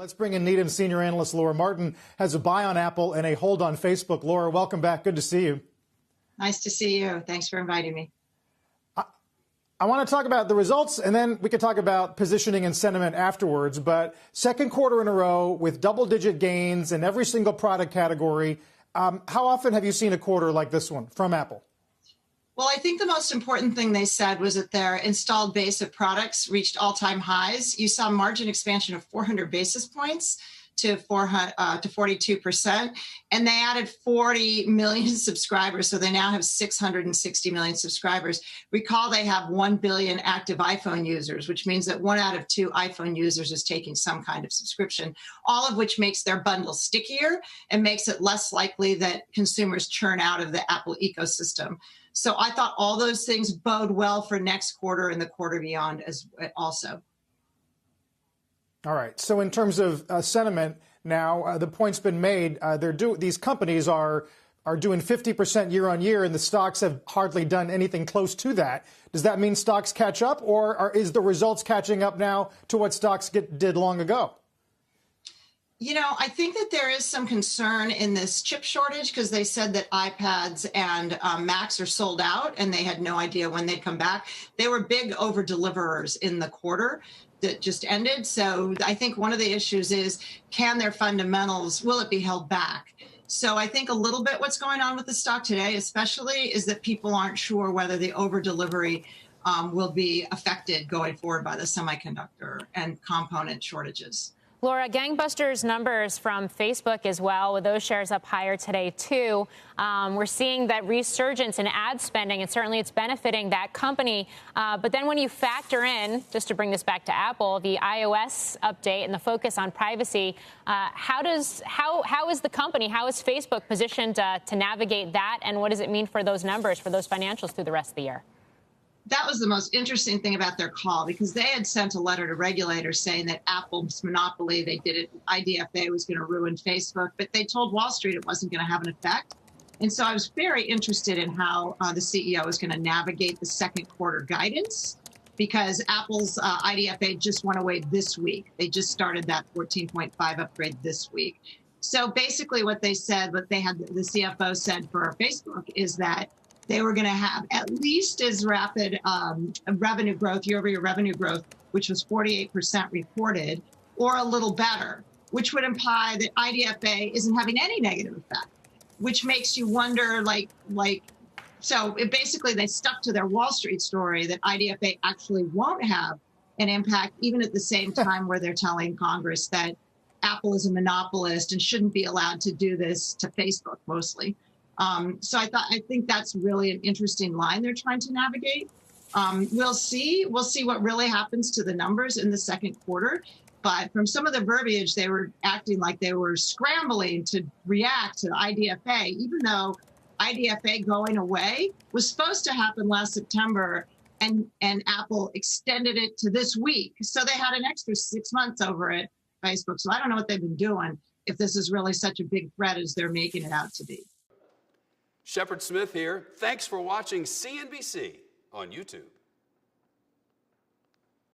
Let's bring in Needham senior analyst Laura Martin has a buy on Apple and a hold on Facebook. Laura, welcome back. Good to see you. Nice to see you. Thanks for inviting me. I want to talk about the results, and then we can talk about positioning and sentiment afterwards. But second quarter in a row with double-digit gains in every single product category. How often have you seen a quarter like this one from Apple? Well, I think the most important thing they said was that their installed base of products reached all-time highs. You saw margin expansion of 400 basis points to 42%, and they added 40 million subscribers, so they now have 660 million subscribers. Recall they have 1 billion active iPhone users, which means that 1 out of 2 iPhone users is taking some kind of subscription, all of which makes their bundle stickier and makes it less likely that consumers churn out of the Apple ecosystem. So I thought all those things bode well for next quarter and the quarter beyond as also. All right. So in terms of sentiment now, the point's been made. These companies are doing 50% year on year, and the stocks have hardly done anything close to that. Does that mean stocks catch up, or is the results catching up now to what stocks did long ago? You know, I think that there is some concern in this chip shortage because they said that iPads and Macs are sold out and they had no idea when they'd come back. They were big over deliverers in the quarter that just ended. So I think one of the issues is, can their fundamentals, will it be held back? So I think a little bit what's going on with the stock today, especially, is that people aren't sure whether the over delivery will be affected going forward by the semiconductor and component shortages. Laura, gangbusters numbers from Facebook as well, with those shares up higher today, too. We're seeing that resurgence in ad spending, and certainly it's benefiting that company. But then when you factor in, just to bring this back to Apple, the iOS update and the focus on privacy, how is the company, how is Facebook positioned to navigate that, and what does it mean for those numbers, for those financials through the rest of the year? That was the most interesting thing about their call, because they had sent a letter to regulators saying that Apple's monopoly, they did it, IDFA was going to ruin Facebook, but they told Wall Street it wasn't going to have an effect. And so I was very interested in how the CEO is going to navigate the second quarter guidance, because Apple's IDFA just went away this week. They just started that 14.5 upgrade this week. So basically what they said, what they had, the CFO said for Facebook, is that they were going to have at least as rapid revenue growth, year-over-year revenue growth, which was 48% reported, or a little better, which would imply that IDFA isn't having any negative effect, which makes you wonder, so basically they stuck to their Wall Street story that IDFA actually won't have an impact, even at the same time where they're telling Congress that Apple is a monopolist and shouldn't be allowed to do this to Facebook mostly. So I think that's really an interesting line they're trying to navigate. We'll see what really happens to the numbers in the second quarter. But from some of the verbiage, they were acting like they were scrambling to react to IDFA, even though IDFA going away was supposed to happen last September, and Apple extended it to this week. So they had an extra 6 months over at Facebook. So I don't know what they've been doing, if this is really such a big threat as they're making it out to be. Shepard Smith here. Thanks for watching CNBC on YouTube.